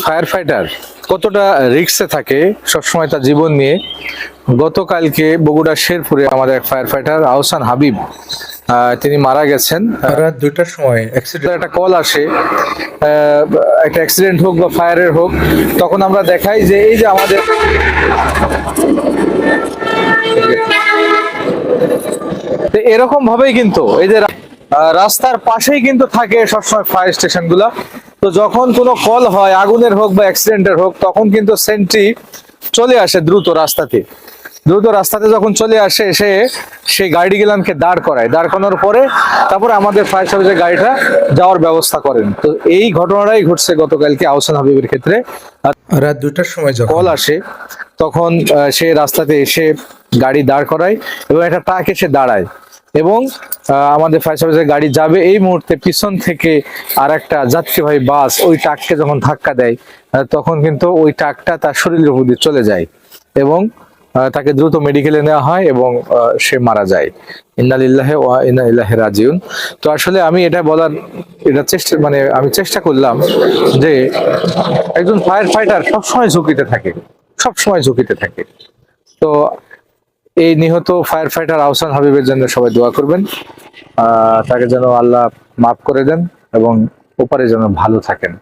Fire fighter কতটা রিস্কে থাকে সবসময় তার জীবন নিয়ে। গতকালকে বগুড়া শেরপুরে আমাদের এক ফায়ার ফাইটার আহসান হাবিব তিনি মারা গেছেন। রাত 2টার সময় একটা কল আসে, একটা অ্যাক্সিডেন্ট হোক বা ফায়ারের হোক, তখন আমরা দেখাই যে এই যে আমাদের এরকম ভাবেই কিন্তু এই যে রাস্তার পাশেই কিন্তু থাকে সবসময় ফায়ার স্টেশন গুলা। তো যখন কোনো কল হয় আগুনের হোক বা অ্যাক্সিডেন্টের হোক, তখন কিন্তু সেন্ট্রি চলে আসে দ্রুত রাস্তাতে যখন চলে আসে এসে সেই গাড়ি গেলানকে দাঁড় করানোর পরে তারপরে আমাদের ফায়ার সার্ভিসের গাড়িটা যাওয়ার ব্যবস্থা করেন। তো এই ঘটনাটাই ঘটছে গতকালকে আহসান হাবিবের ক্ষেত্রে। রাত 2টার সময় যখন কল আসে তখন সে রাস্তাতে এসে গাড়ি দাঁড় করায় এবং একটা ট্রাক এসে দাঁড়ায় এবং আমাদের ফায়ার সার্ভিসের গাড়ি যাবে এই মুহূর্তে পিছন থেকে আর একটা যাত্রীবাহী বাস ওই ট্রাককে যখন ধাক্কা দেয় তখন কিন্তু ওই ট্রাকটা তার শরীরের উপর দিয়ে চলে যায় এবং তাকে দ্রুত মেডিকেলে নেওয়া হয় এবং সে মারা যায়। ইন্না লিল্লাহি ওয়া ইন্না ইলাইহি রাজিউন। তো আসলে আমি এটা বলার আমি চেষ্টা করলাম যে একজন ফায়ার ফাইটার সবসময় ঝুঁকিতে থাকে। তো এই নিহত ফায়ার ফাইটার আহসান হাবিবের জন্য সবাই দোয়া করবেন, তাকে যেন আল্লাহ মাফ করে দেন এবং ওপারে যেন ভালো থাকেন।